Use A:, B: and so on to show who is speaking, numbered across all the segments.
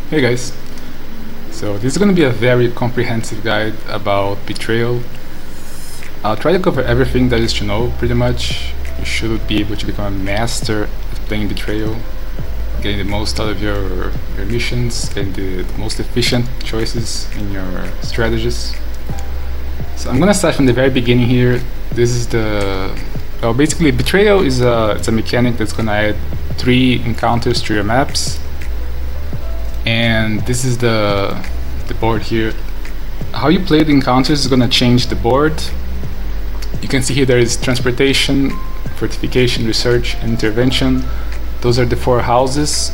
A: Hey guys, so this is going to be a very comprehensive guide about Betrayal. I'll try to cover everything there is to know pretty much. You should be able to become a master at playing Betrayal, getting the most out of your missions, getting the most efficient choices in your strategies. So I'm going to start from the very beginning here. This is basically Betrayal is it's a mechanic that's going to add 3 encounters to your maps. And this is the board here. How you play the encounters is going to change the board. You can see here there is transportation, fortification, research, and intervention. Those are the 4 houses,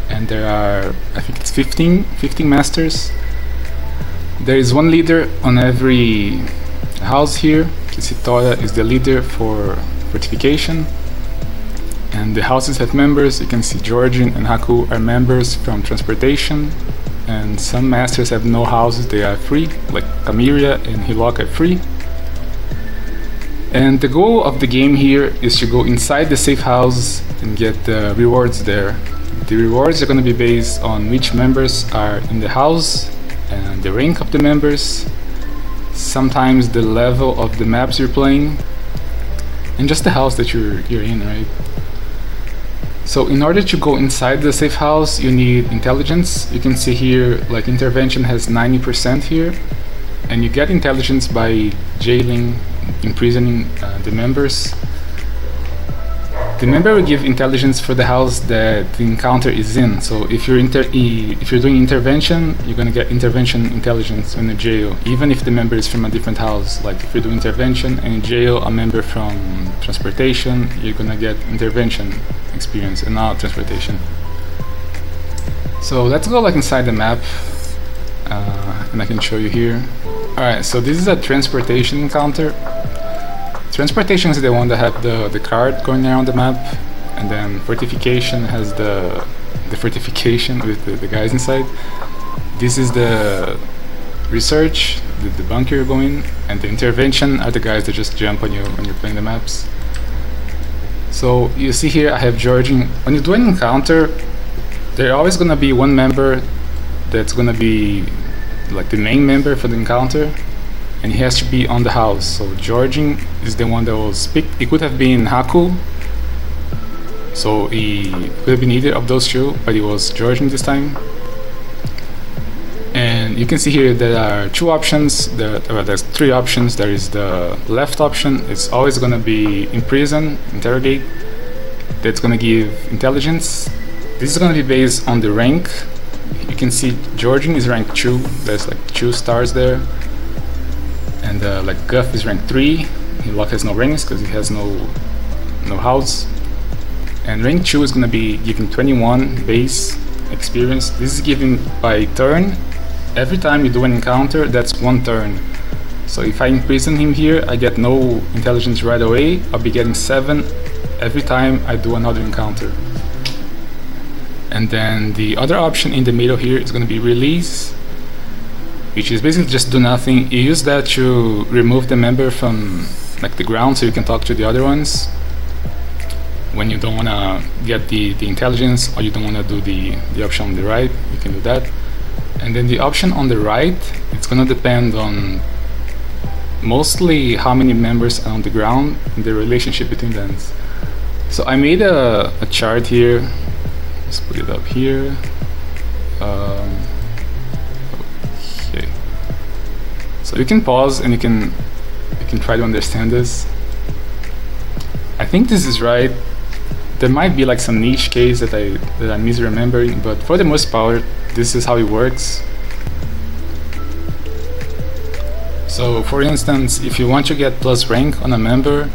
A: and there are, I think it's 15 masters. There is 1 leader on every house here. You can see Tora is the leader for fortification. And the houses have members. You can see Georgian and Haku are members from transportation, and some masters have no houses, they are free, like Kamiria and Hilok are free. And the goal of the game here is to go inside the safe house and get the rewards there. The rewards are going to be based on which members are in the house and the rank of the members, sometimes the level of the maps you're playing, and just the house that you're in, right? So in order to go inside the safe house, you need intelligence. You can see here, like, intervention has 90% here, and you get intelligence by jailing, imprisoning the members. The member will give intelligence for the house that the encounter is in. So if you're doing intervention, you're gonna get intervention intelligence in the jail, even if the member is from a different house. Like if you're doing intervention and in jail a member from transportation, you're gonna get intervention experience and not transportation. So let's go like inside the map, and I can show you here. Alright, so this is a transportation encounter. Transportation is the one that have the card going around the map, and then fortification has the fortification with the guys inside. This is the research, the bunker you're going, and the intervention are the guys that just jump on you when you're playing the maps. So you see here I have Georgian. When you do an encounter, there's always gonna be 1 member that's gonna be like the main member for the encounter, and he has to be on the house. So Georgian is the one that was picked. It could have been Haku, so he could have been either of those 2, but it was Georgian this time. And you can see here there are 2 options. There's 3 options. There is the left option. It's always going to be imprison, interrogate. That's going to give intelligence. This is going to be based on the rank. You can see Georgian is rank 2. There's like 2 stars there. And like Guff is rank 3. Hilok has no ranks because he has no house. And rank 2 is going to be giving 21 base experience. This is given by turn. Every time you do an encounter, that's 1 turn. So if I imprison him here, I get no intelligence right away. I'll be getting 7 every time I do another encounter. And then the other option in the middle here is going to be release, which is basically just do nothing. You use that to remove the member from like the ground so you can talk to the other ones when you don't want to get the intelligence, or you don't want to do the option on the right. You can do that. And then the option on the right, it's going to depend on mostly how many members are on the ground and the relationship between them. So I made a chart here. Let's put it up here. Okay. So you can pause and you can try to understand this. I think this is right. There might be like some niche case that I'm misremembering, but for the most part, this is how it works. So for instance, if you want to get plus rank on a member,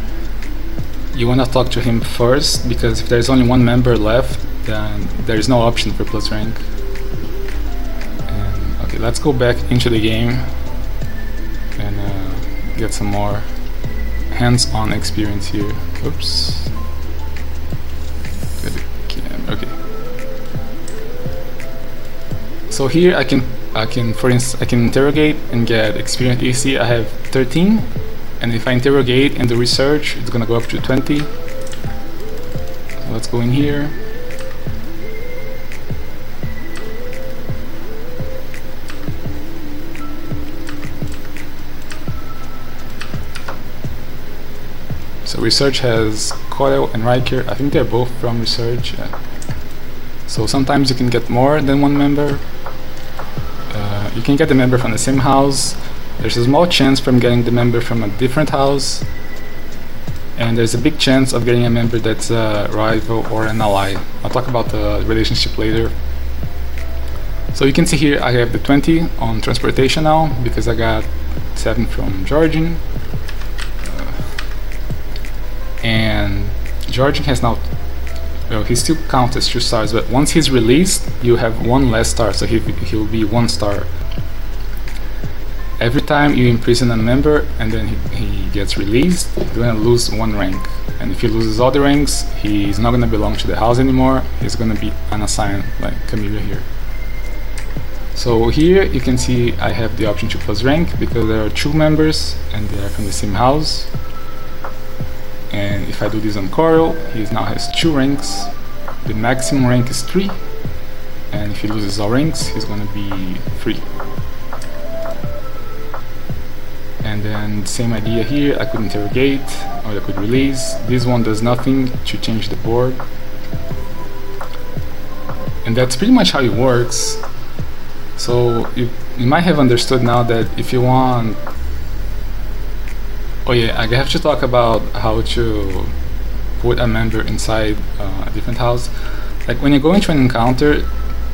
A: you want to talk to him first, because if there's only 1 member left, then there is no option for plus rank. And okay, let's go back into the game and get some more hands-on experience here. Oops. Okay. So here I can for instance I can interrogate and get experience. You see I have 13, and if I interrogate and do research, it's gonna go up to 20. So let's go in here. Research has Coil and Riker. I think they're both from Research. So sometimes you can get more than one member. You can get the member from the same house. There's a small chance from getting the member from a different house. And there's a big chance of getting a member that's a rival or an ally. I'll talk about the relationship later. So you can see here I have the 20 on transportation now because I got 7 from Georgian. And Georgian has now, well, he still counts as 2 stars, but once he's released, you have 1 less star, so he'll be 1 star. Every time you imprison a member and then he gets released, he's gonna lose 1 rank. And if he loses all the ranks, he's not gonna belong to the house anymore. He's gonna be unassigned, like Camilla here. So here you can see I have the option to plus rank because there are 2 members and they are from the same house. And if I do this on Coral, he now has 2 ranks. The maximum rank is 3, and if he loses all ranks, he's gonna be 3. And then same idea here, I could interrogate or I could release. This one does nothing to change the board. And that's pretty much how it works. So you might have understood now that if you want... Oh yeah, I have to talk about how to put a member inside a different house. Like when you go into an encounter,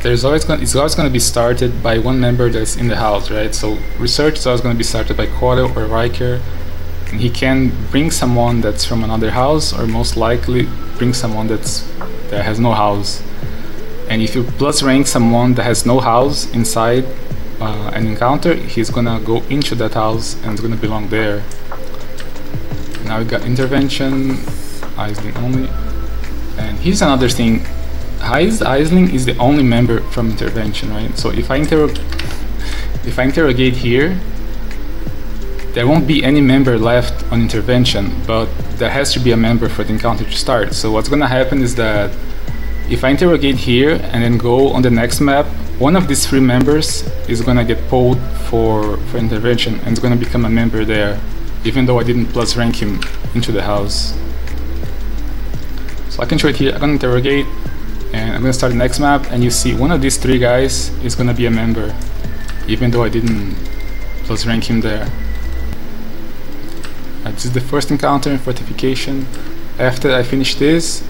A: it's always going to be started by 1 member that's in the house, right? So Research is always going to be started by Coil or Riker, and he can bring someone that's from another house, or most likely bring someone that has no house. And if you plus rank someone that has no house inside an encounter, he's gonna go into that house and it's gonna belong there. Now we got intervention, Aisling only, and here's another thing. Aisling is the only member from intervention, right? So if I interrogate here, there won't be any member left on intervention, but there has to be a member for the encounter to start. So what's gonna happen is that if I interrogate here and then go on the next map, one of these 3 members is gonna get pulled for intervention and is gonna become a member there, even though I didn't plus rank him into the house. So I can show it here. I'm gonna interrogate and I'm gonna start the next map, and you see one of these 3 guys is gonna be a member, even though I didn't plus rank him there. This is the first encounter in fortification. After I finish this,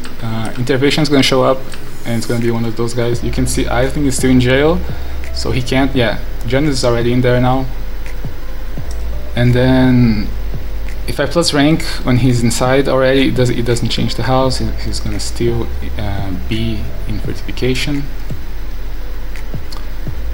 A: intervention is gonna show up, and it's gonna be one of those guys. You can see I think he's still in jail, so he can't. Yeah, Janus is already in there now. And then if I plus rank when he's inside already, it doesn't change the house. He's gonna still be in fortification.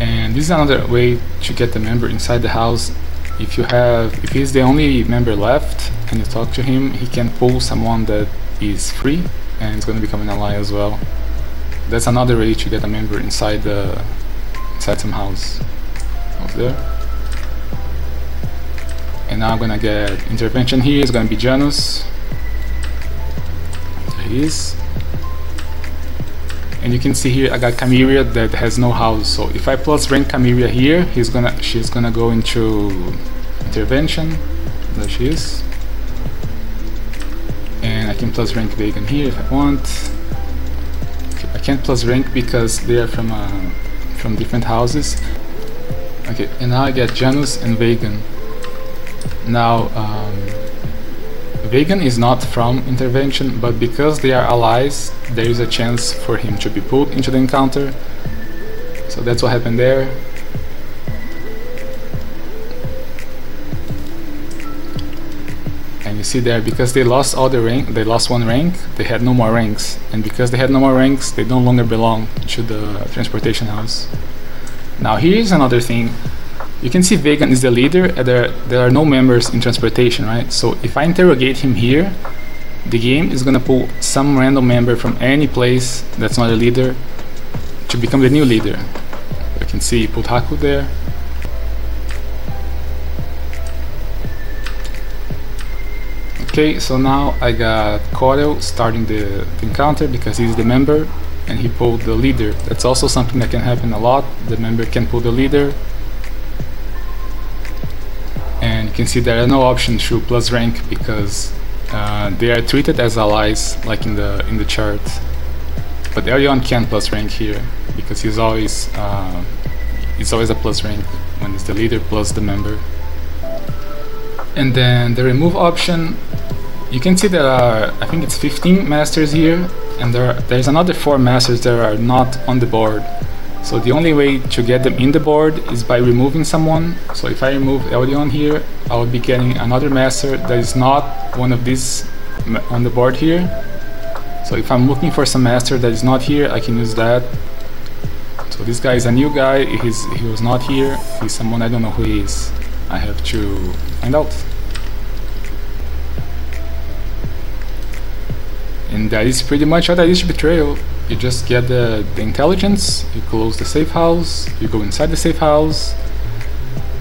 A: And this is another way to get the member inside the house. If he's the only member left and you talk to him, he can pull someone that is free and it's gonna become an ally as well. That's another way to get a member inside some house. Over there. And now I'm gonna get intervention here. It's gonna be Janus. There he is. And you can see here I got Chimera that has no house. So if I plus rank Chimera here, she's gonna go into intervention. There she is. And I can plus rank Vegan here if I want. Okay, I can't plus rank because they are from different houses. Okay, and now I get Janus and Vegan. Now, Vegan is not from intervention, but because they are allies, there is a chance for him to be pulled into the encounter. So that's what happened there. And you see there, because they lost all the rank, they lost 1 rank, they had no more ranks. And because they had no more ranks, they no longer belong to the transportation house. Now here's another thing. You can see Vegan is the leader, and there are no members in transportation, right? So if I interrogate him here, the game is gonna pull some random member from any place that's not a leader to become the new leader. You can see put Haku there. Okay, so now I got Coil starting the encounter because he's the member and he pulled the leader. That's also something that can happen a lot. The member can pull the leader. And you can see there are no options to plus rank because they are treated as allies, like in the chart. But Elyon can't plus rank here because he's always a plus rank when it's the leader plus the member. And then the remove option, you can see there are, I think it's 15 masters here, and there's another 4 masters that are not on the board. So the only way to get them in the board is by removing someone. So if I remove Elyon here, I will be getting another master that is not one of these on the board here. So if I'm looking for some master that is not here, I can use that. So this guy is a new guy, he was not here, he's someone I don't know who he is. I have to find out. And that is pretty much how that is Betrayal. You just get the intelligence, you close the safe house, you go inside the safe house,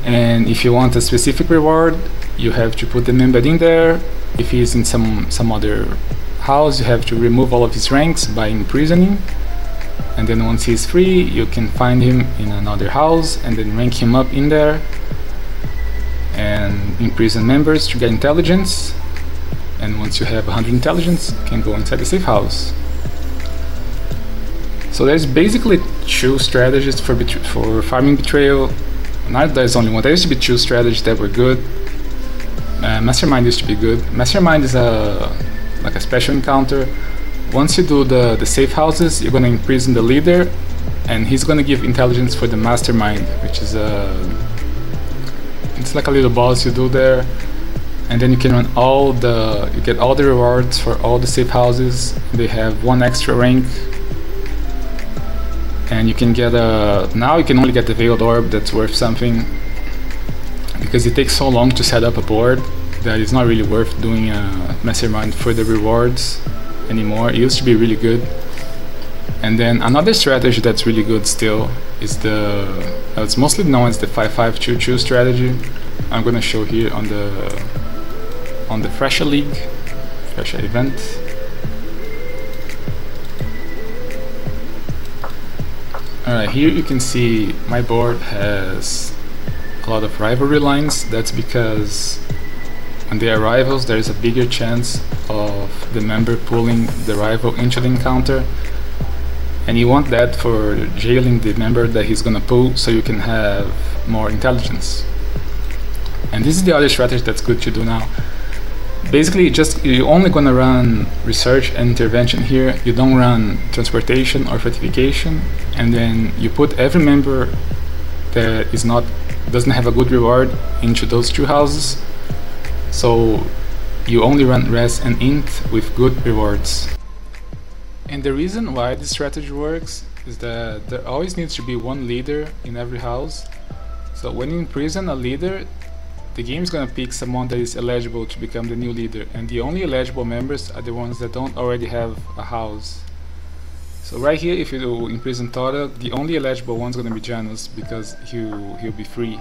A: and if you want a specific reward, you have to put the member in there. If he's in some other house, you have to remove all of his ranks by imprisoning, and then once he's free, you can find him in another house and then rank him up in there and imprison members to get intelligence. And once you have 100 intelligence, you can go inside the safe house. So there's basically 2 strategies for farming Betrayal. Not there's only one. There used to be 2 strategies that were good. Mastermind used to be good. Mastermind is like a special encounter. Once you do the safe houses, you're gonna imprison the leader, and he's gonna give intelligence for the mastermind, which is it's like a little boss you do there. And then you can run you get all the rewards for all the safe houses. They have 1 extra rank, and you can get now you can only get the Veiled Orb that's worth something, because it takes so long to set up a board that it's not really worth doing a mastermind for the rewards anymore. It used to be really good. And then another strategy that's really good still is it's mostly known as the 5-5-2-2 strategy. I'm gonna show here on the Thresher League, Thresher event. Alright, here you can see my board has a lot of rivalry lines. That's because when they are rivals, there is a bigger chance of the member pulling the rival into the encounter, and you want that for jailing the member that he's gonna pull, so you can have more intelligence. And this is the other strategy that's good to do now. Basically, you're only gonna run research and intervention here. You don't run transportation or fortification, and then you put every member that doesn't have a good reward into those 2 houses. So you only run res and int with good rewards. And the reason why this strategy works is that there always needs to be 1 leader in every house. So when you imprison a leader, the game is gonna pick someone that is eligible to become the new leader, and the only eligible members are the ones that don't already have a house. So right here, if you do imprison Tora, the only eligible one's gonna be Janus, because he'll be free.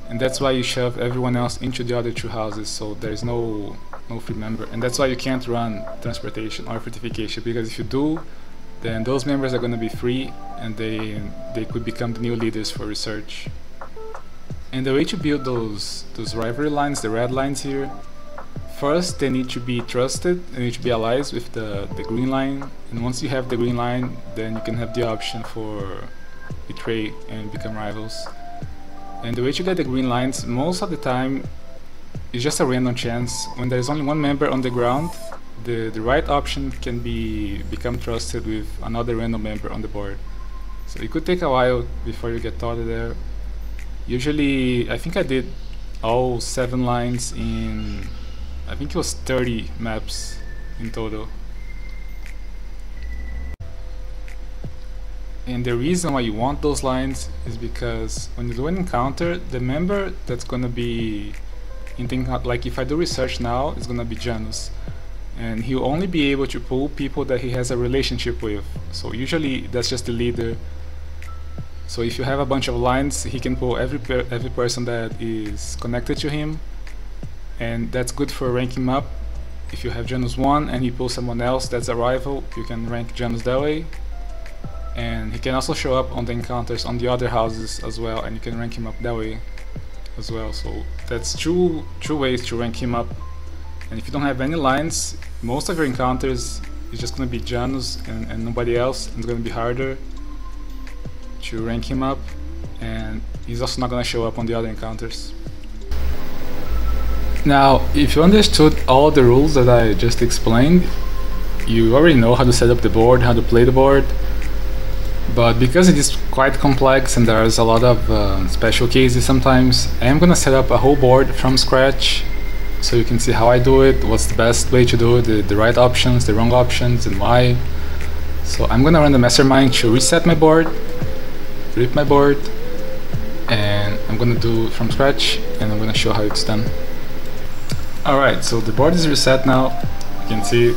A: And that's why you shove everyone else into the other 2 houses, so there's no free member. And that's why you can't run transportation or fortification, because if you do, then those members are gonna be free, and they could become the new leaders for research. And the way to build those rivalry lines, the red lines here, first they need to be trusted, they need to be allies with the green line, and once you have the green line, then you can have the option for betray and become rivals. And the way to get the green lines, most of the time, is just a random chance. When there's only 1 member on the ground, the right option can become trusted with another random member on the board. So it could take a while before you get taught there. Usually, I think I did all 7 lines in, I think it was 30 maps in total. And the reason why you want those lines is because when you do an encounter, the member that's gonna be in the encounter, like if I do research now, it's gonna be Janus, and he'll only be able to pull people that he has a relationship with. So usually that's just the leader. So if you have a bunch of lines, he can pull every person that is connected to him, and that's good for ranking him up. If you have Janus 1 and he pulls someone else that's a rival, you can rank Janus that way. And he can also show up on the encounters on the other houses as well, and you can rank him up that way as well. So that's two ways to rank him up And if you don't have any lines, most of your encounters is just going to be Janus and nobody else, and it's going to be harder to rank him up, and he's also not going to show up on the other encounters. Now, if you understood all the rules that I just explained, you already know how to set up the board, how to play the board. But because it is quite complex and there's a lot of special cases sometimes, I am gonna set up a whole board from scratch so you can see how I do it, what's the best way to do it, the right options, the wrong options, and why. So I'm gonna run the mastermind to reset my board, rip my board, and I'm gonna do it from scratch, and I'm gonna show how it's done. Alright, so the board is reset now. You can see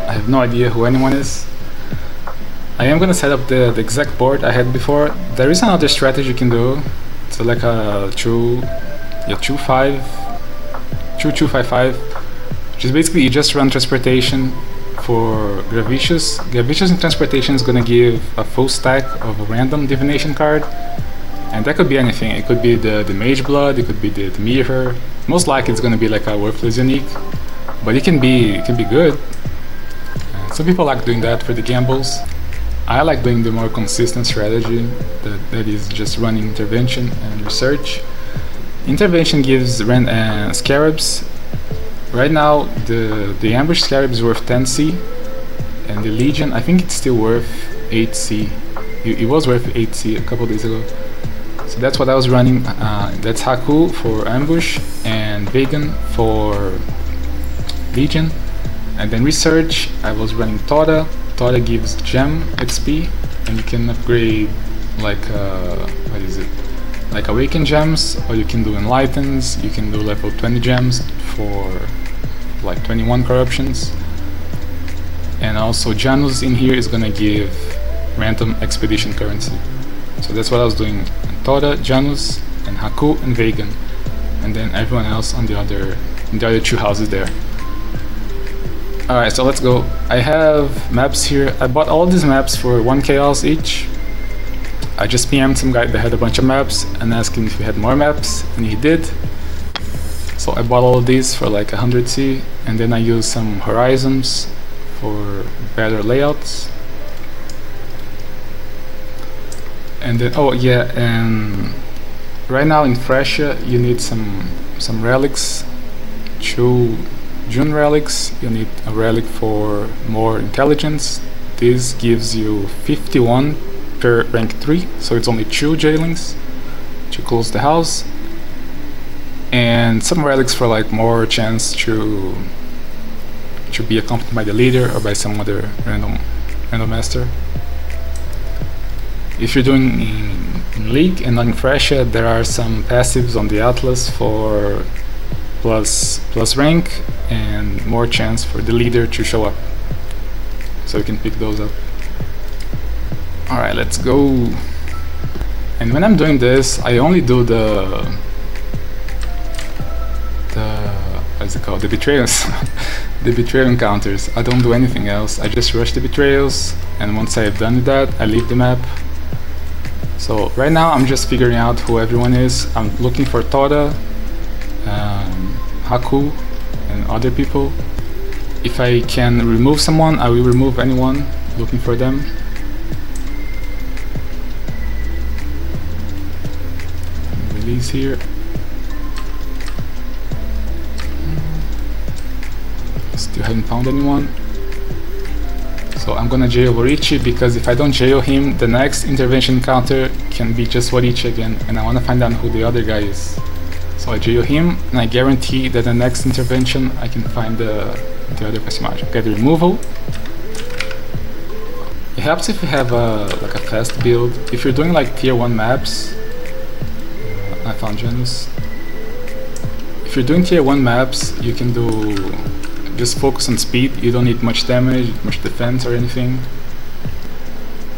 A: I have no idea who anyone is. I am gonna set up the exact board I had before. There is another strategy you can do. It's like a 2-2-5-5, which is basically you just run transportation for Gravitious. Gravitious in transportation is gonna give a full stack of a random divination card. And that could be anything. It could be the Mage Blood, it could be the Mirror. Most likely it's gonna be like a worthless unique, but it can be good. Some people like doing that for the gambles. I like doing the more consistent strategy that is just running intervention and research. Intervention gives scarabs. Right now the ambush scarab is worth 10C, and the Legion, I think it's still worth 8C. It was worth 8C a couple days ago. So that's what I was running. That's Haku for ambush and Vegan for Legion. And then research, I was running Tora. Tora gives gem XP, and you can upgrade like what is it? Like awaken gems, or you can do enlightens. You can do level 20 gems for like 21 corruptions. And also Janus in here is gonna give random expedition currency. So that's what I was doing. Tora, Janus, and Haku and Vegan, and then everyone else on the other two houses there. Alright, so let's go. I have maps here. I bought all these maps for 1 chaos each. I just PM'd some guy that had a bunch of maps and asked him if he had more maps, and he did. So I bought all of these for like 100C, and then I used some horizons for better layouts. And then, oh yeah, and right now in Thracia you need some relics. 2 June relics. You need a relic for more intelligence. This gives you 51 per rank 3, so it's only 2 jailings to close the house. And some relics for like more chance to be accompanied by the leader or by some other random master. If you're doing in League and not in Thracia, there are some passives on the Atlas for plus rank and more chance for the leader to show up. So you can pick those up. Alright, let's go. And when I'm doing this, I only do the what's it called? The betrayals. The betrayal encounters. I don't do anything else. I just rush the betrayals, and once I have done that, I leave the map. So right now I'm just figuring out who everyone is. I'm looking for Tora, Haku, and other people. If I can remove someone, I will remove anyone looking for them. Release here. Still haven't found anyone. So I'm gonna jail Worichi, because if I don't jail him, the next intervention counter can be just Worichi again, and I wanna find out who the other guy is. So I jail him, and I guarantee that the next intervention I can find the other personage. Okay, the removal. It helps if you have like a fast build. If you're doing like tier 1 maps, I found Janus. If you're doing tier 1 maps, you can do just focus on speed. You don't need much damage, much defense or anything.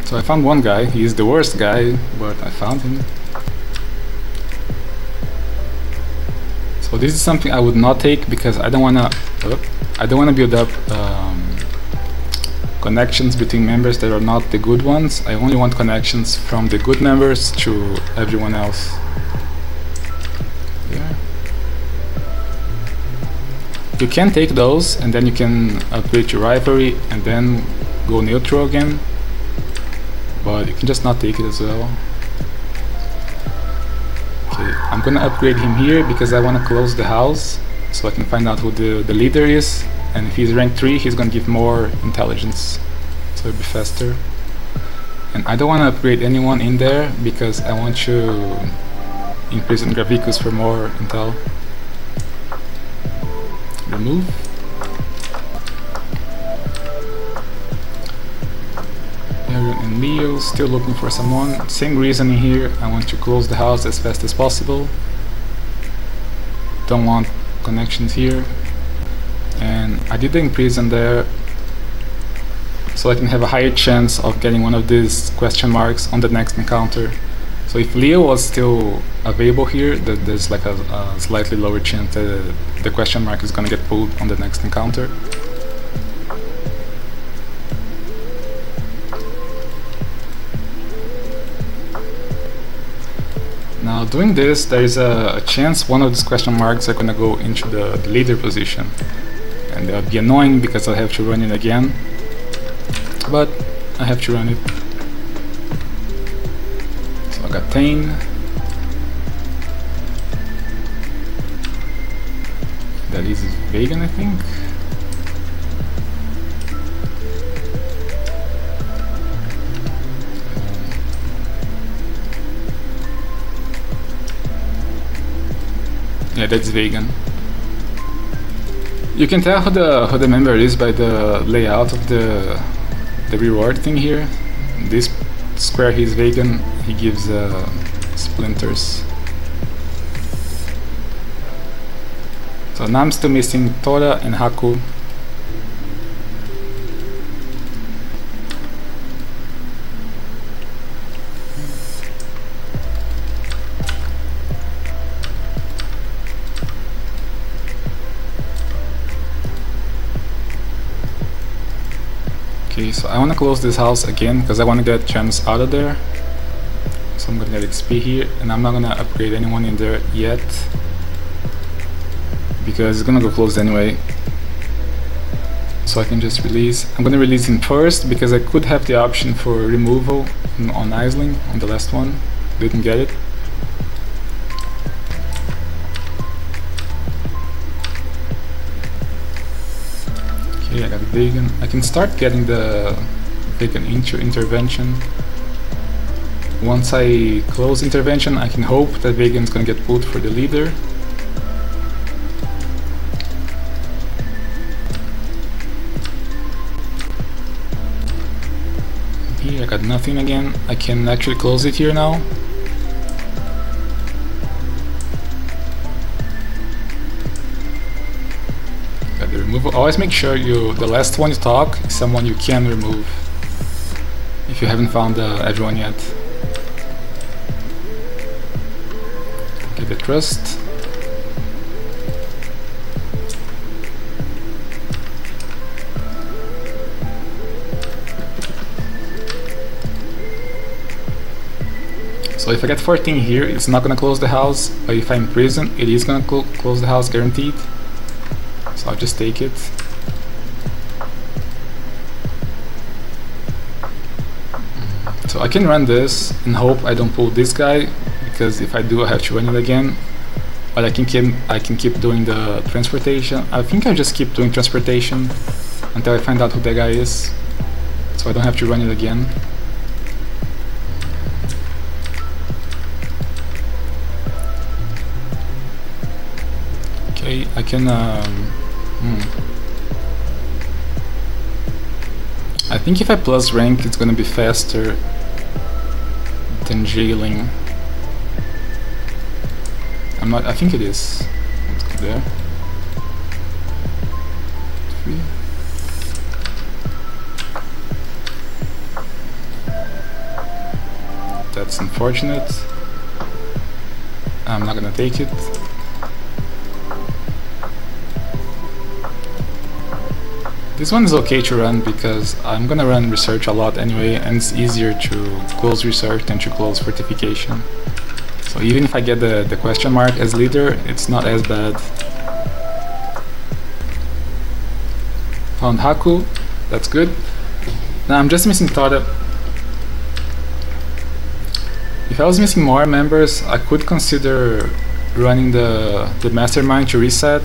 A: So I found one guy. He's the worst guy, but I found him. So this is something I would not take, because I don't wanna build up connections between members that are not the good ones. I only want connections from the good members to everyone else. Yeah. you can take those and then you can upgrade your rivalry and then go neutral again, but you can just not take it as well. Okay, I'm gonna upgrade him here because I want to close the house so I can find out who the leader is, and if he's rank 3 he's gonna give more intelligence, so it'll be faster. And I don't want to upgrade anyone in there because I want to imprison Gravicus for more intel. Remove. Arion and Leo still looking for someone. Same reasoning here. I want to close the house as fast as possible. Don't want connections here. And I did the imprison there so I can have a higher chance of getting one of these question marks on the next encounter. So if Leo was still available here, there's like a slightly lower chance that the question mark is gonna get pulled on the next encounter. Now doing this, there is a chance one of these question marks are gonna go into the leader position. And that would be annoying because I'll have to run it again. But I have to run it. So I got Tane. That is Vegan, I think. Yeah, that's Vegan. You can tell who the member is by the layout of the reward thing here. This square, he's Vegan, he gives splinters. So now I'm still missing Tora and Haku. Okay, so I want to close this house again because I want to get gems out of there. So I'm gonna get XP here, and I'm not gonna upgrade anyone in there yet because it's gonna go closed anyway. So I can just release. I'm gonna release him first because I could have the option for removal on Aisling on the last one. Didn't get it. Okay, I got Vegan. I can start getting the Vegan intervention. Once I close intervention, I can hope that Vegan's gonna get pulled for the leader. Here I got nothing again. I can actually close it here now. Got the removal. Always make sure the last one you talk is someone you can remove if you haven't found everyone yet. Get the trust. So if I get 14 here, it's not gonna close the house, but if I imprison, it is gonna close the house guaranteed. So I'll just take it. So I can run this and hope I don't pull this guy, because if I do, I have to run it again. But I can keep doing the transportation. I think I'll just keep doing transportation until I find out who that guy is, so I don't have to run it again. Okay, I can I think if I plus rank, it's gonna be faster than jailing. I think it is. Let's go there. 3. That's unfortunate. I'm not gonna take it. This one is okay to run because I'm gonna run research a lot anyway, and it's easier to close research than to close fortification. So even if I get the question mark as leader, it's not as bad. found Haku. That's good. Now I'm just missing Tora. If I was missing more members, I could consider running the mastermind to reset,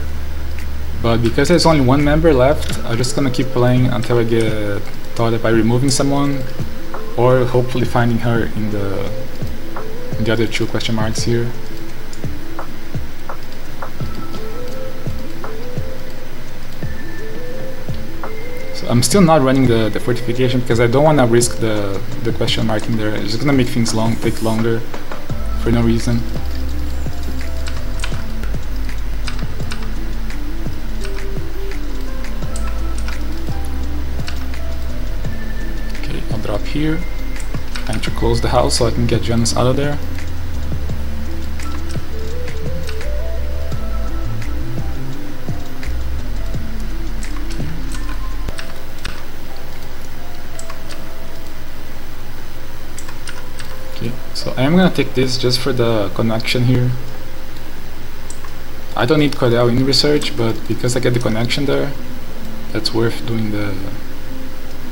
A: but because there's only one member left, I'm just gonna keep playing until I get Tora by removing someone, or hopefully finding her in the other two question marks here. So I'm still not running the fortification because I don't want to risk the question mark in there. It's just gonna make things take longer for no reason. Okay, I'll drop here. I need to close the house so I can get Janus out of there. So I am gonna take this just for the connection here. I don't need Cordell in research, but because I get the connection there, that's worth doing the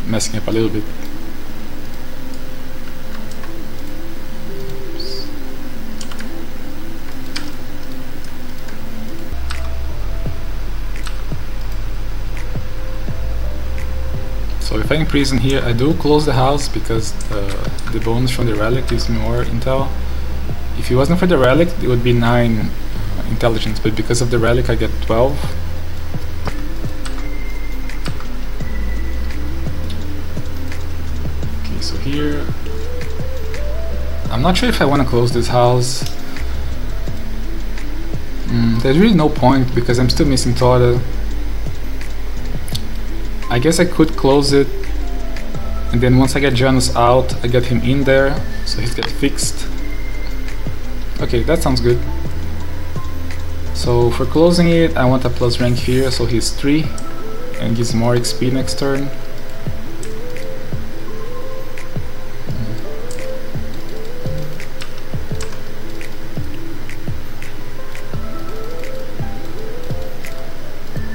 A: messing up a little bit. So if I imprison here, I do close the house because the bonus from the relic gives me more intel. If it wasn't for the relic, it would be 9 intelligence, but because of the relic I get 12. Okay, so here, I'm not sure if I want to close this house. There's really no point because I'm still missing Tora. I guess I could close it, and then once I get Janus out, I get him in there, so he's get fixed. Okay, that sounds good. So for closing it, I want a plus rank here, so he's 3, and gives more XP next turn.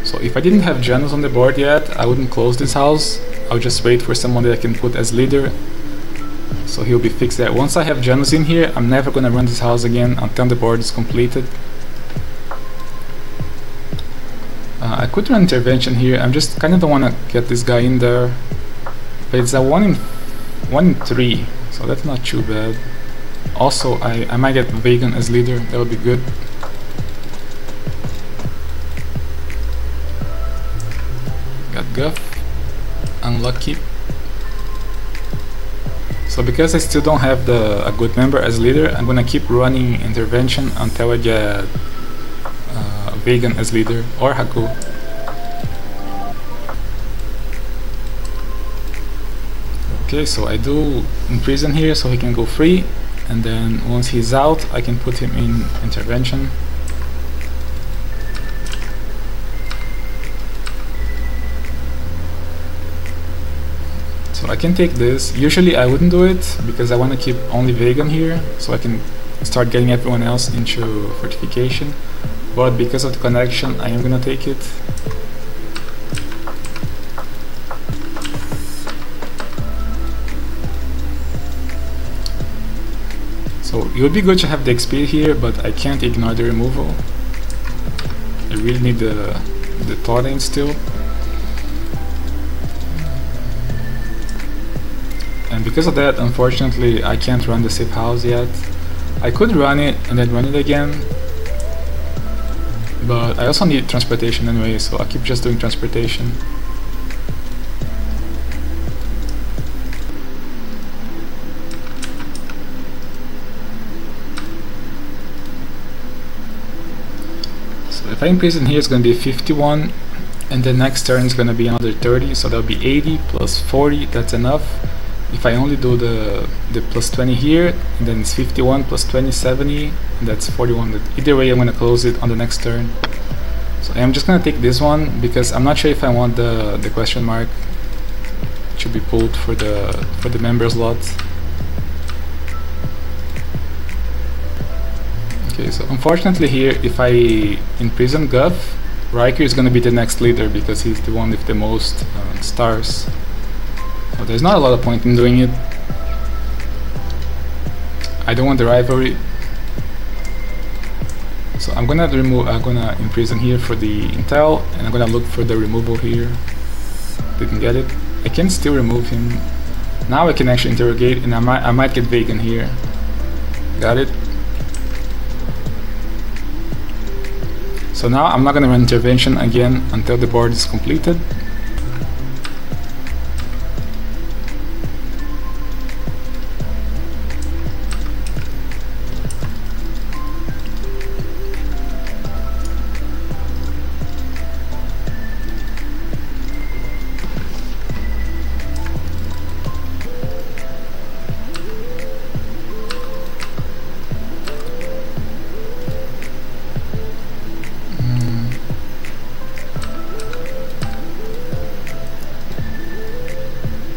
A: So if I didn't have Janus on the board yet, I wouldn't close this house. I'll just wait for someone that I can put as leader, so he'll be fixed there. Once I have Janus in here, I'm never gonna run this house again until the board is completed. I could run intervention here. I'm just kind of don't want to get this guy in there, but it's a 1 in 3, so that's not too bad. Also, I might get Vegan as leader. That would be good. Got Guff, unlucky. So because I still don't have a good member as leader, I'm gonna keep running intervention until I get Vegan as leader, or Haku. Okay, so I do imprison here so he can go free, and then once he's out, I can put him in intervention. So I can take this. Usually I wouldn't do it because I want to keep only Vegan here so I can start getting everyone else into fortification, but because of the connection I am gonna take it. So it would be good to have the XP here, but I can't ignore the removal. I really need the Tauren still. And because of that, unfortunately, I can't run the safe house yet. I could run it and then run it again, but I also need transportation anyway, so I keep just doing transportation. So if I imprison here, it's going to be 51, and the next turn is going to be another 30, so that'll be 80 plus 40, that's enough. If I only do the plus 20 here, and then it's 51 plus 20, 70, and that's 41. Either way, I'm going to close it on the next turn. So I'm just going to take this one because I'm not sure if I want the question mark to be pulled for the member slot. Okay, so unfortunately here, if I imprison Guff Riker is gonna be the next leader because he's the one with the most stars. So there's not a lot of point in doing it. I don't want the rivalry. So I'm gonna imprison here for the intel, and I'm gonna look for the removal here. Didn't get it. I can still remove him. Now I can actually interrogate, and I might get Vegan here. Got it. So now I'm not gonna run intervention again until the board is completed.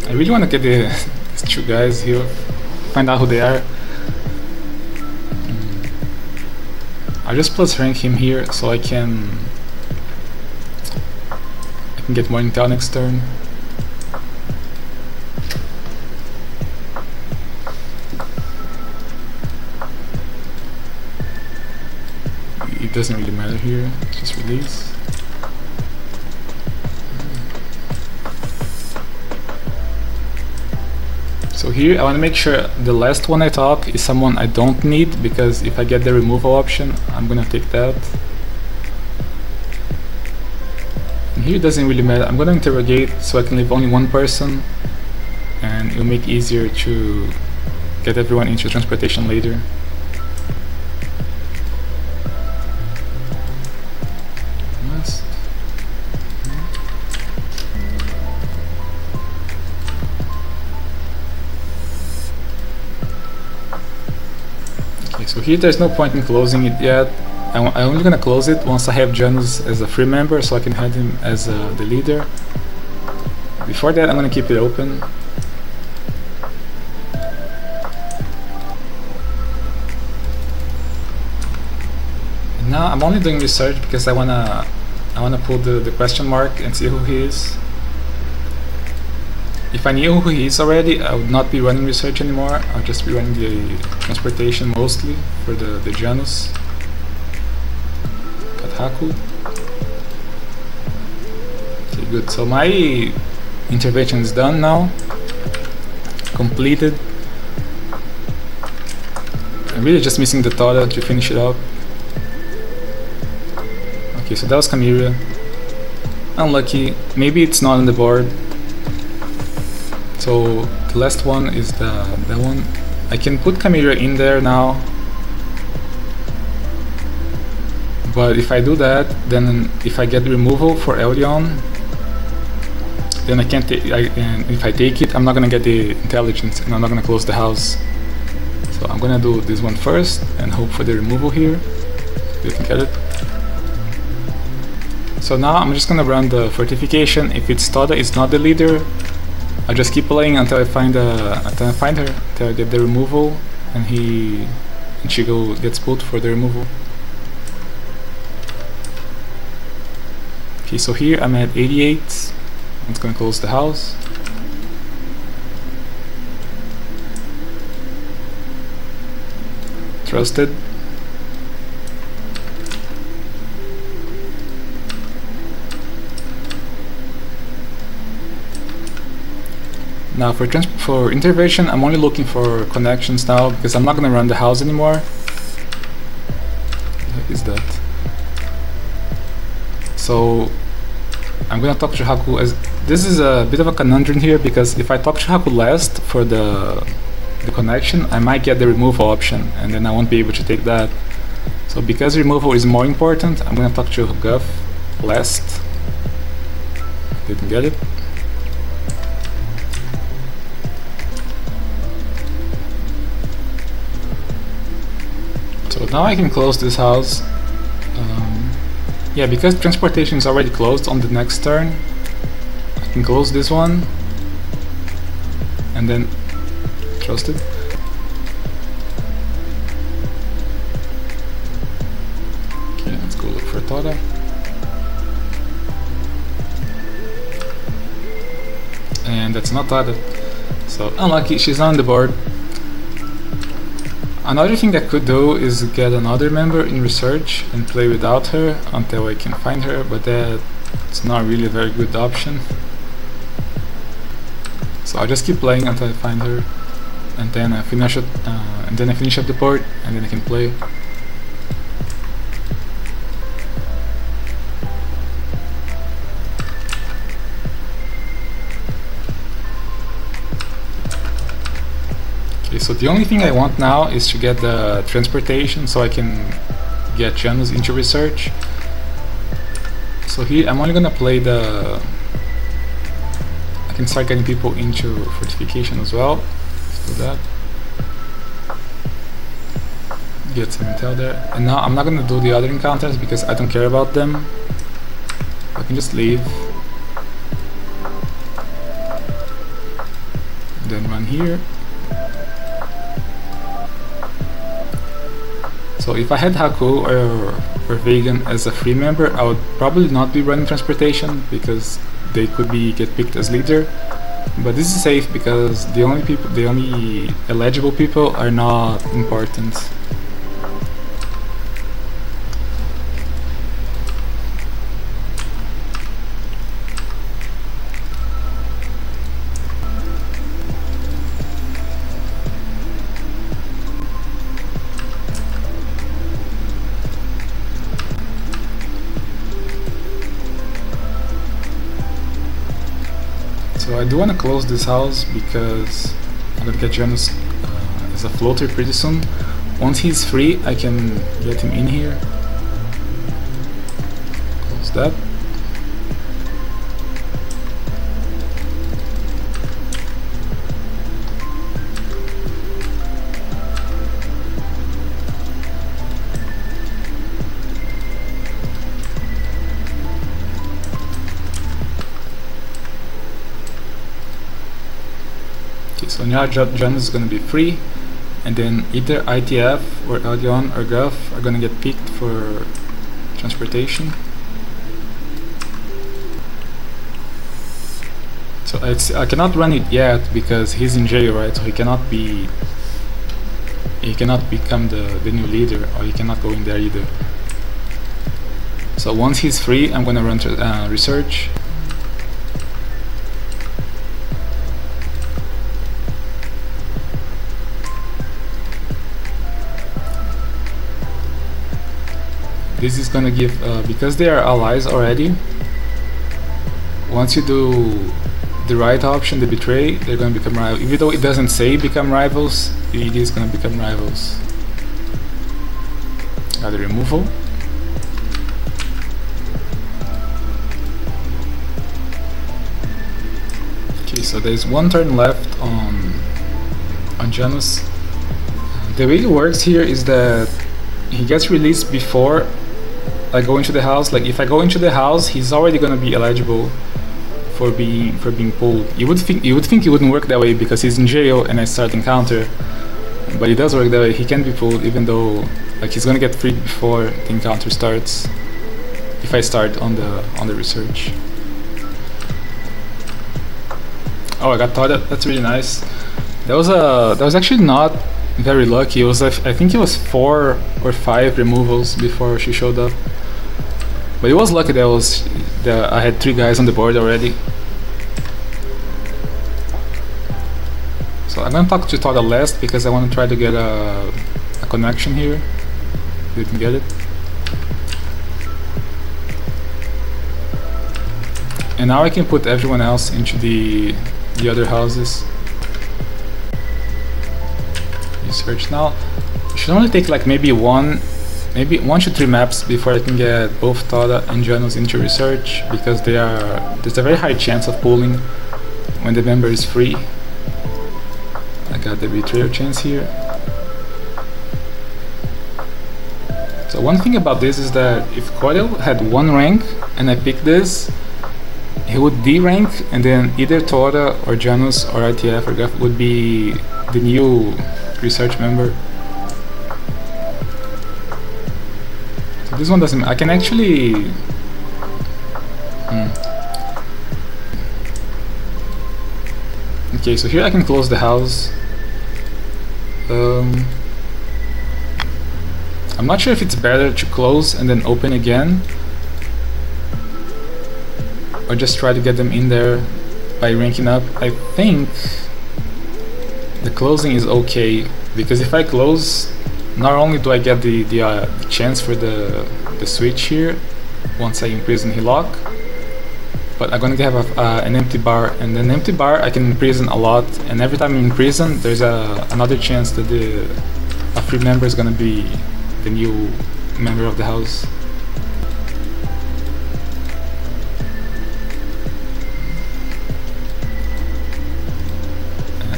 A: I really want to get these two guys here, find out who they are. I'll just plus rank him here so I can get more intel next turn. It doesn't really matter here, just release. So here I want to make sure the last one I talk is someone I don't need, because if I get the removal option, I'm gonna take that. And here it doesn't really matter. I'm gonna interrogate so I can leave only one person, and it'll make it easier to get everyone into transportation later. So here there's no point in closing it yet. I'm only gonna close it once I have Janus as a free member, so I can have him as the leader. Before that, I'm gonna keep it open. And now I'm only doing research because I wanna pull the question mark and see who he is. If I knew who he is already, I would not be running research anymore. I'll just be running the transportation mostly for the Janus. Got Haku. Okay, good. So my intervention is done now. Completed. I'm really just missing the Tora to finish it up. Okay, so that was Chimera. Unlucky. Maybe it's not on the board. So the last one is that one. I can put Chimera in there now, but if I do that, then if I get removal for Eldion, then I can't take. And if I take it, I'm not gonna get the intelligence, and I'm not gonna close the house. So I'm gonna do this one first and hope for the removal here. Didn't get it. So now I'm just gonna run the fortification. If it's Tora, it's not the leader. I'll just keep playing until I find her, until I get the removal, and she gets pulled for the removal. Okay, so here I'm at 88. I'm just gonna close the house. Trusted. Now for intervention, I'm only looking for connections now because I'm not gonna run the house anymore. What is that? So I'm gonna talk to Haku as this is a bit of a conundrum here, because if I talk to Haku last for the connection, I might get the removal option, and then I won't be able to take that. So because removal is more important, I'm gonna talk to Guff last. Didn't get it. So now I can close this house. Yeah, because transportation is already closed on the next turn, I can close this one and then trust it. Okay, let's go look for Tora. not Tada. So unlucky, she's not on the board. Another thing I could do is get another member in research and play without her until I can find her, but that's not really a very good option. So I'll just keep playing until I find her, and then I finish it, I finish up the board, and then I can play. Okay, so the only thing I want now is to get the transportation so I can get Janus into research. So here I'm only gonna play the... I can start getting people into fortification as well. Let's do that. Get some intel there. And now I'm not gonna do the other encounters because I don't care about them. I can just leave. Then run here. So if I had Haku or Vegan as a free member, I would probably not be running transportation because they could get picked as leader. But this is safe because the only eligible people are not important. So I do want to close this house because I'm gonna get Janus as a floater pretty soon. Once he's free, I can get him in here. Close that. So now Janus is going to be free, and then either ITF or Eldion or Guff are going to get picked for transportation. So I cannot run it yet because he's in jail, right? So he cannot become the new leader, or he cannot go in there either. So once he's free, I'm going to run research. This is gonna give, because they are allies already, once you do the right option, the betray, they're gonna become rivals. Even though it doesn't say become rivals, it is gonna become rivals. Got the removal. Okay, so there's one turn left on Janus. The way it works here is that he gets released before I go into the house. Like if I go into the house, he's already gonna be eligible for being pulled. You would think it wouldn't work that way because he's in jail and I start encounter, but it does work that way. He can be pulled even though like he's gonna get freed before the encounter starts. If I start on the research. Oh, I got taught. That's really nice. That was actually not very lucky. It was I think it was 4 or 5 removals before she showed up. But it was lucky that I had 3 guys on the board already. So I'm gonna talk to Tada last because I want to try to get a connection here. Didn't get it. And now I can put everyone else into the other houses. Research now. It should only take like maybe 1 to 3 maps before I can get both Tada and Janus into research, because there's a very high chance of pulling when the member is free. I got the betrayal chance here. So one thing about this is that if Cordell had 1 rank and I pick this, he would D-rank, and then either Tada or Janus or ITF or Guff would be the new research member. So this one doesn't. I can actually. Okay, so here I can close the house. I'm not sure if it's better to close and then open again, or just try to get them in there by ranking up. I think the closing is okay, because if I close, not only do I get the chance for the switch here once I imprison Hillock, but I'm gonna have an empty bar, and an empty bar I can imprison a lot, and every time I'm in prison there's another chance that a free member is gonna be the new member of the house.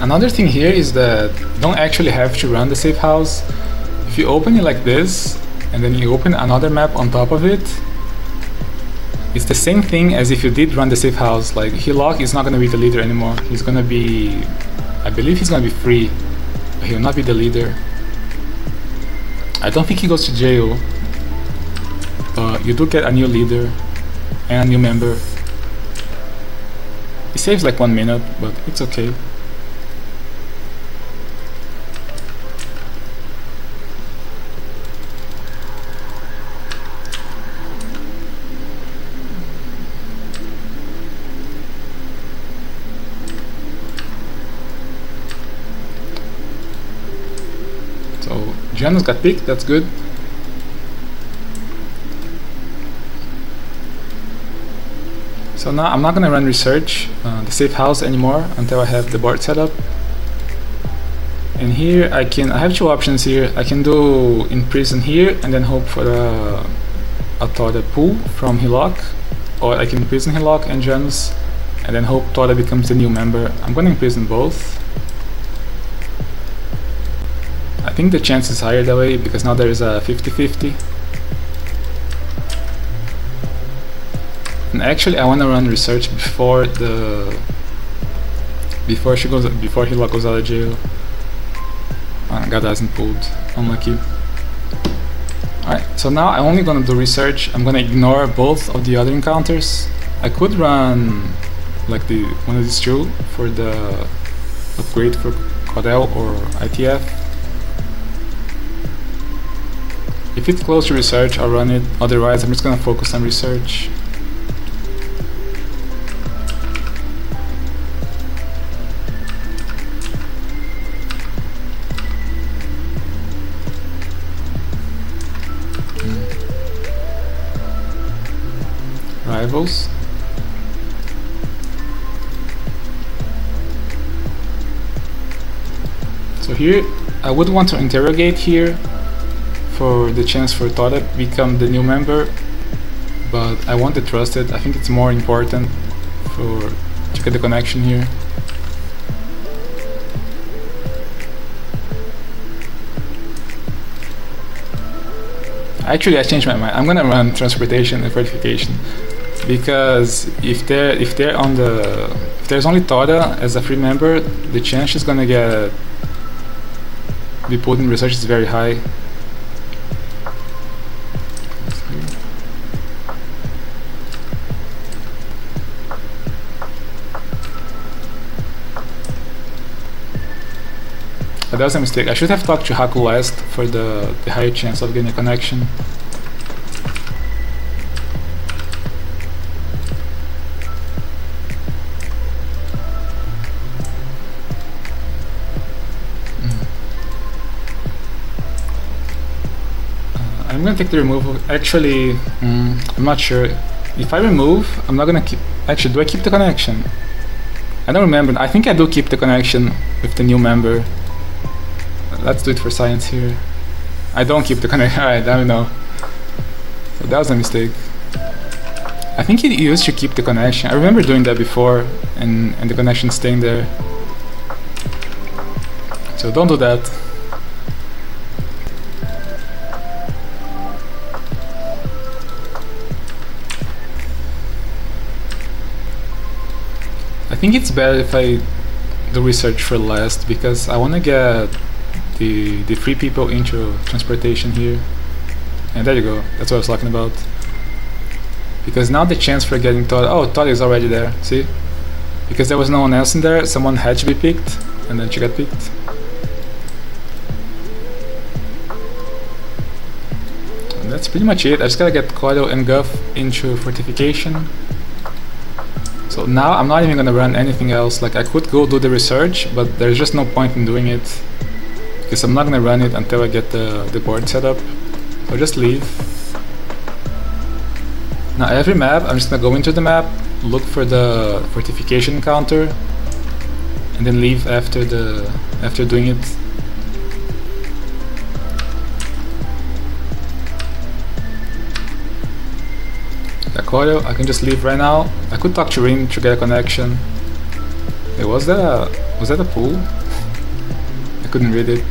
A: Another thing here is that you don't actually have to run the safe house. If you open it like this, and then you open another map on top of it, it's the same thing as if you did run the safe house. Like, Hillock is not going to be the leader anymore. He's going to be... I believe he's going to be free, but he will not be the leader. I don't think he goes to jail, but you do get a new leader and a new member. It saves like 1 minute, but it's okay. So Janus got picked, that's good. So now I'm not gonna run research the safe house anymore until I have the board set up. And here I have two options here. I can do imprison here and then hope for a Toda pull from Hillock, or I can imprison Hillock and Janus and then hope Toda becomes the new member. I'm gonna imprison both. I think the chance is higher that way, because now there is a 50-50. And actually I want to run research before Hillock goes out of jail. God hasn't pulled, unlucky. Alright, so now I'm only gonna do research. I'm gonna ignore both of the other encounters. I could run like one of these two for the upgrade for Cordell or ITF. If it's close to research, I'll run it. Otherwise, I'm just gonna focus on research. Rivals. So here, I would want to interrogate here for the chance for Toda to become the new member, but I want the trusted. I think it's more important to get the connection here. Actually, I changed my mind. I'm gonna run transportation and fortification, because if there's only Toda as a free member, the chance she's gonna be put in research is very high. But that was a mistake. I should have talked to Haku last for the higher chance of getting a connection. I'm gonna take the removal. Actually, I'm not sure. If I remove, I'm not gonna keep... Actually, do I keep the connection? I don't remember. I think I do keep the connection with the new member. Let's do it for science here. I don't keep the connection. Alright, I don't know. So that was a mistake. I think it used to keep the connection. I remember doing that before, and the connection staying there. So don't do that. I think it's better if I do research for last, because I want to get the free people into transportation here. And there you go, that's what I was talking about. Because now the chance for getting Toda... Oh, Toda is already there, see? Because there was no one else in there, someone had to be picked, and then she got picked. And that's pretty much it. I just gotta get Coil and Guff into fortification. So now I'm not even gonna run anything else. Like, I could go do the research, but there's just no point in doing it, because I'm not gonna run it until I get the board set up. So just leave. Now every map, I'm just gonna go into the map, look for the fortification counter, and then leave after doing it. Coil, I can just leave right now. I could talk to Rin to get a connection. Hey, was that a pool? I couldn't read it.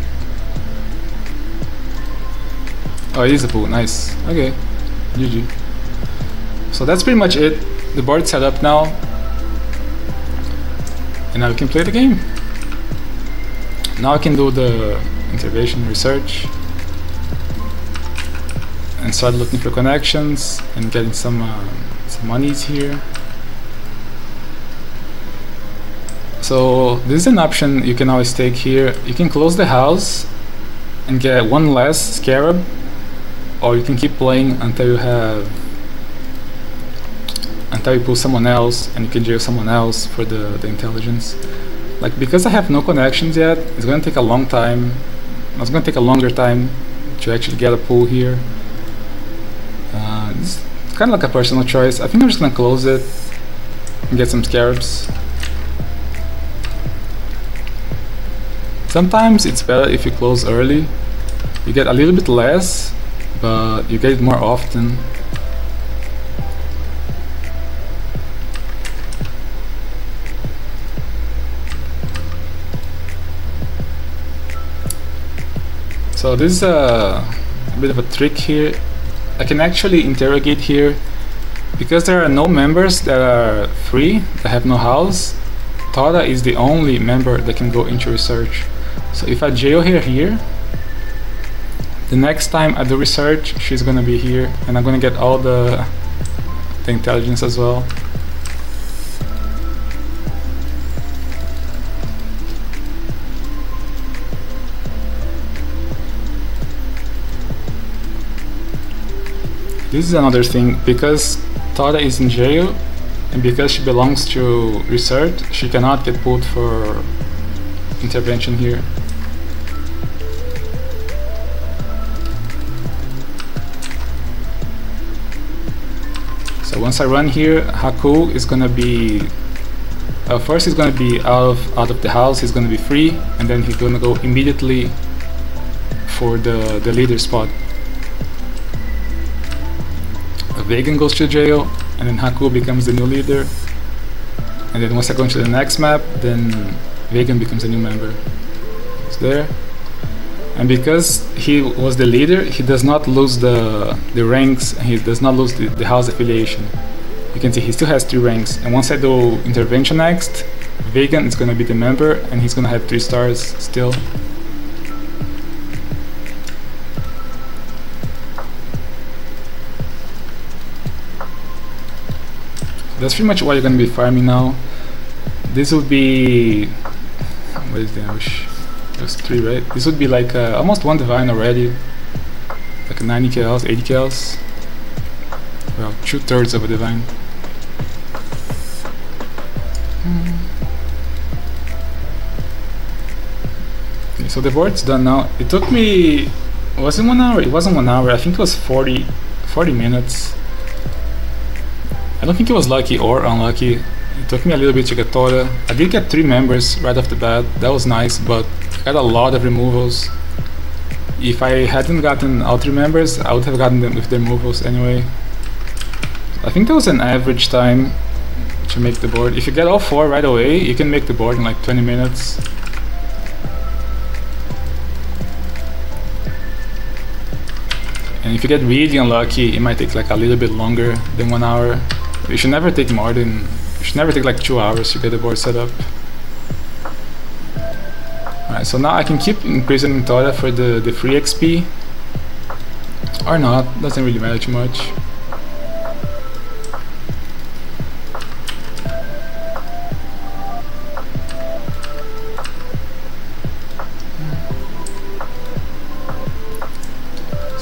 A: Oh, it is a pool. Nice. Okay. GG. So that's pretty much it. The board's set up now, and now we can play the game. Now I can do the intervention research and start looking for connections and getting some monies here. So this is an option you can always take here. You can close the house and get one less scarab, or you can keep playing until you pull someone else, and you can jail someone else for the intelligence. Like, because I have no connections yet, it's gonna take a long time. It's gonna take a longer time to actually get a pull here. It's kind of like a personal choice. I think I'm just gonna close it and get some scarabs. Sometimes it's better if you close early. You get a little bit less, but you get it more often. So this is a bit of a trick here. I can actually interrogate here, because there are no members that are free, that have no house. Tora is the only member that can go into research. So if I jail her here, the next time I do research, she's gonna be here, and I'm gonna get all the intelligence as well. This is another thing, because Tora is in jail, and because she belongs to research, she cannot get pulled for intervention here. So once I run here, Haku is gonna be first he's gonna be out of the house, he's gonna be free, and then he's gonna go immediately for the leader spot. Vegan goes to jail, and then Haku becomes the new leader. And then once I go into the next map, then Vegan becomes a new member. It's there. And because he was the leader, he does not lose the ranks, and he does not lose the house affiliation. You can see he still has 3 ranks. And once I do intervention next, Vegan is going to be the member, and he's going to have 3 stars still. That's pretty much what you're going to be farming now. This would be... what is the ambush? There's 3, right? This would be like almost 1 divine already. Like 90 kills, 80 kills. Well, 2/3 of a divine. Okay, so the board's done now. It took me... was it 1 hour? It wasn't 1 hour. I think it was 40 minutes. I don't think it was lucky or unlucky. It took me a little bit to get Tora. I did get 3 members right off the bat. That was nice, but I got a lot of removals. If I hadn't gotten all 3 members, I would have gotten them with the removals anyway. I think there was an average time to make the board. If you get all 4 right away, you can make the board in like 20 minutes. And if you get really unlucky, it might take like a little bit longer than 1 hour. You should never take more than... you should never take like 2 hours to get the board set up. Alright, so now I can keep increasing Tora for the free XP. Or not, doesn't really matter too much.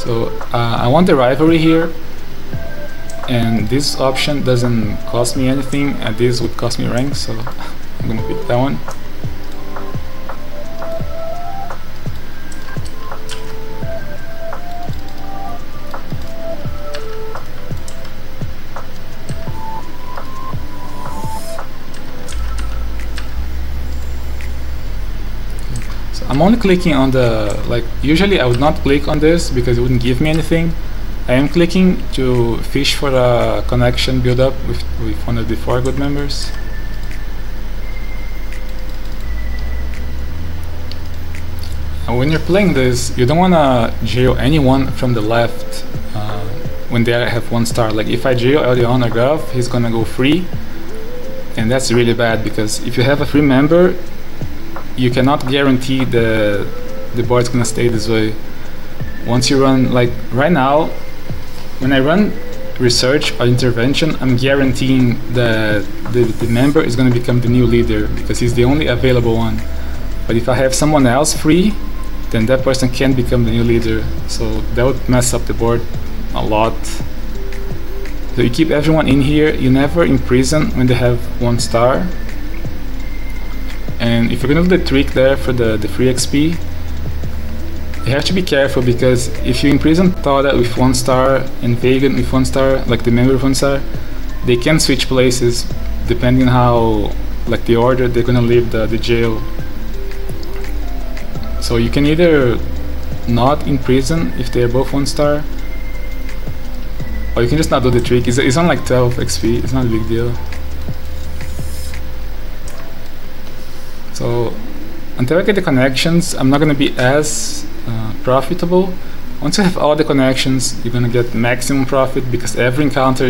A: So I want the rivalry here, and this option doesn't cost me anything, and this would cost me rank, so I'm gonna pick that one. I'm only clicking on the, like, usually I would not click on this because it wouldn't give me anything. I am clicking to fish for a connection build up with one of the 4 good members. And when you're playing this, you don't want to jail anyone from the left when they have 1 star. Like if I jail Eldion or Gov, he's gonna go free, and that's really bad because if you have a free member, you cannot guarantee the board's gonna stay this way. Once you run, like right now, when I run research or intervention, I'm guaranteeing that the member is gonna become the new leader because he's the only available one. But if I have someone else free, then that person can't become the new leader. So that would mess up the board a lot. So you keep everyone in here, you never imprison when they have 1 star. And if you're gonna do the trick there for the free XP, you have to be careful because if you imprison Thora with 1 star and Vegan with 1 star, like the member with 1 star, they can switch places depending on how, like the order they're gonna leave the jail. So you can either not imprison if they're both 1 star, or you can just not do the trick. It's on like 12 XP, it's not a big deal. So until I get the connections, I'm not going to be as profitable. Once you have all the connections, you're going to get maximum profit because every encounter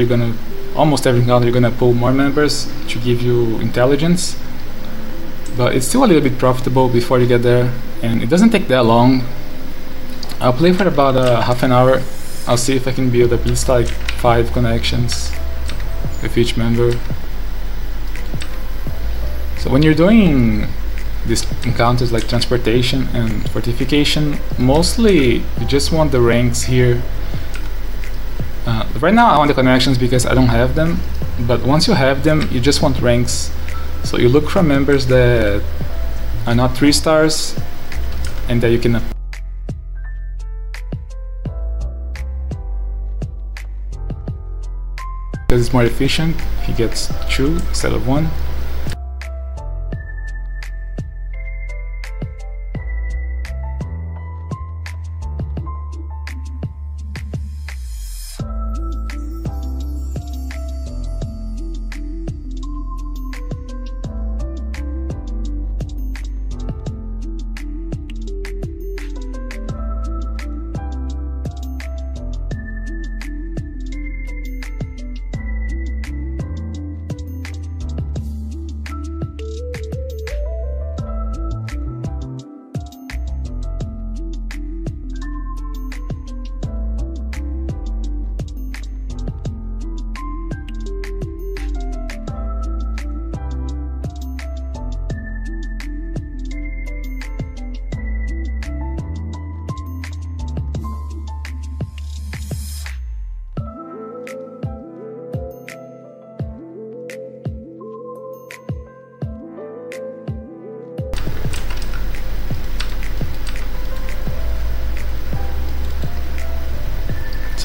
A: almost every encounter you're going to pull more members to give you intelligence. But it's still a little bit profitable before you get there, and it doesn't take that long. I'll play for about half an hour. I'll see if I can build at least like 5 connections with each member. So when you're doing these encounters like transportation and fortification, mostly you just want the ranks here. Right now I want the connections because I don't have them, but once you have them, you just want ranks. So you look for members that are not 3 stars and that you can because it's more efficient. He gets 2 instead of 1.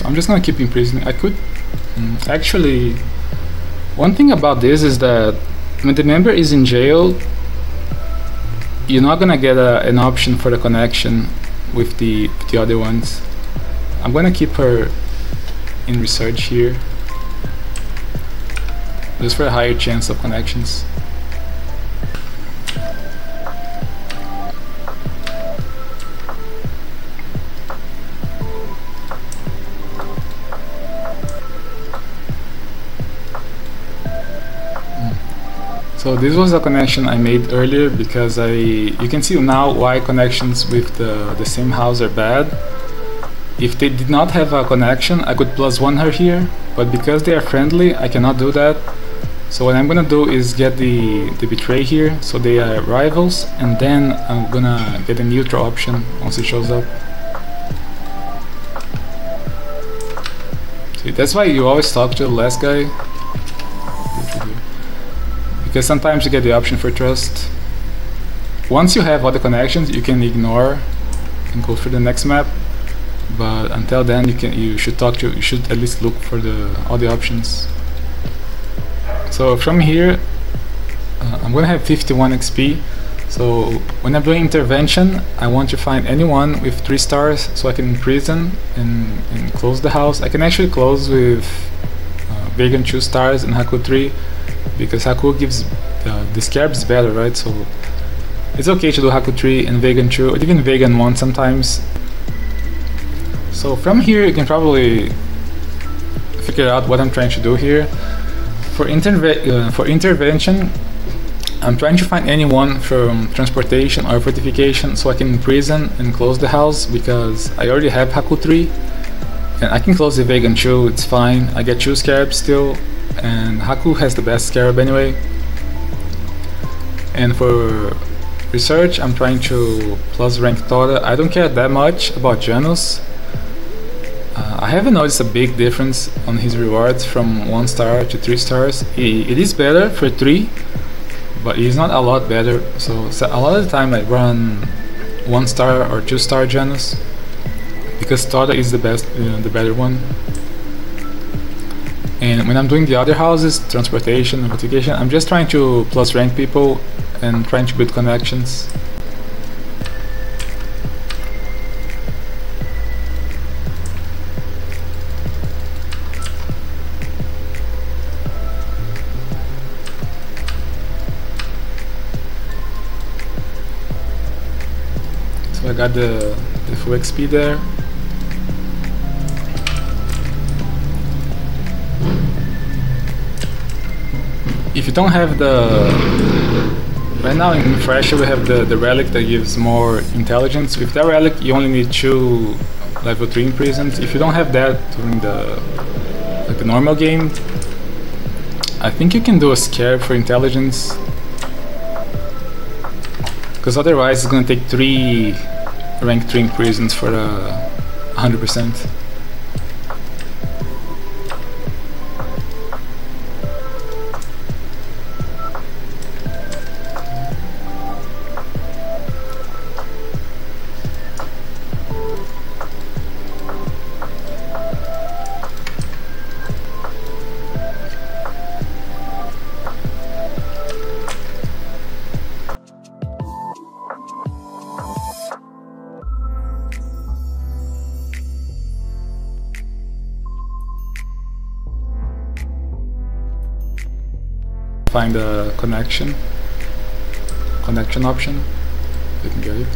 A: I'm just gonna keep imprisoning. I could actually, one thing about this is that when the member is in jail, you're not gonna get an option for the connection with the other ones. I'm gonna keep her in research here just for a higher chance of connections. So this was a connection I made earlier because you can see now why connections with the same house are bad. If they did not have a connection, I could +1 her here, but because they are friendly, I cannot do that. So what I'm gonna do is get the betray here, so they are rivals, and then I'm gonna get a neutral option once it shows up. That's why you always talk to the last guy, because sometimes you get the option for trust. Once you have all the connections, you can ignore and go for the next map. But until then, you should at least look for all the options. So from here, I'm gonna have 51 XP. So when I'm doing intervention, I want to find anyone with 3 stars so I can imprison and close the house. I can actually close with Vegan 2 stars and Haku 3, because Haku gives the scarabs better, right? So it's okay to do Haku 3 and Vegan 2, or even Vegan 1 sometimes. So from here you can probably figure out what I'm trying to do here. For intervention, I'm trying to find anyone from transportation or fortification so I can imprison and close the house, because I already have Haku 3 and I can close the Vegan 2, it's fine. I get 2 scarabs still, and Haku has the best scarab anyway. And for research, I'm trying to plus rank Tora. I don't care that much about Janus. I haven't noticed a big difference on his rewards from 1 star to 3 stars. It is better for 3, but it's not a lot better. So a lot of the time I run 1 star or 2 star Janus, because Tora is the best, the better one. And when I'm doing the other houses, transportation and fortification, I'm just trying to plus rank people and trying to build connections. So I got the full XP there. If you don't have right now in Fresher we have the relic that gives more intelligence. With that relic you only need 2 level 3 imprisons. If you don't have that during the normal game, I think you can do a scare for intelligence, because otherwise it's gonna take 3 rank 3 imprisons for 100%. Find a connection option. Didn't get it.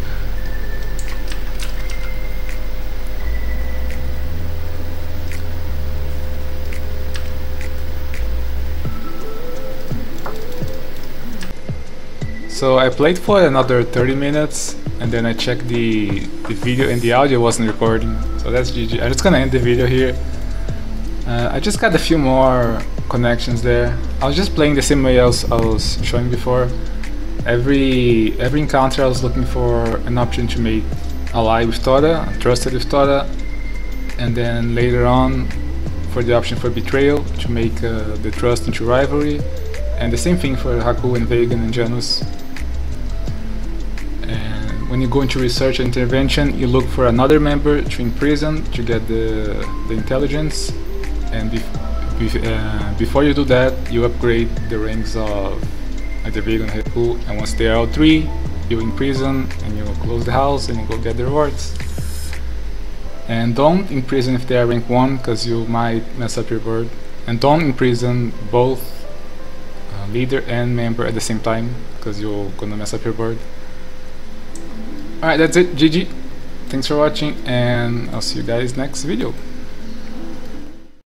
A: So I played for another 30 minutes and then I checked the video and the audio wasn't recording, so that's GG. I'm just gonna end the video here. I just got a few more connections there. I was just playing the same way I was showing before. Every encounter I was looking for an option to make ally with Tora, trusted with Tora, and then later on for the option for betrayal to make the trust into rivalry, and the same thing for Haku and Vegan and Janus. And when you go into research and intervention, you look for another member to imprison to get the intelligence, and before you do that, you upgrade the ranks of either Vegan or Haku, and once they are all 3, you imprison and you close the house and you go get the rewards. And don't imprison if they are rank 1, because you might mess up your board. And don't imprison both leader and member at the same time, because you're gonna mess up your board. Alright, that's it, GG. Thanks for watching, and I'll see you guys next video.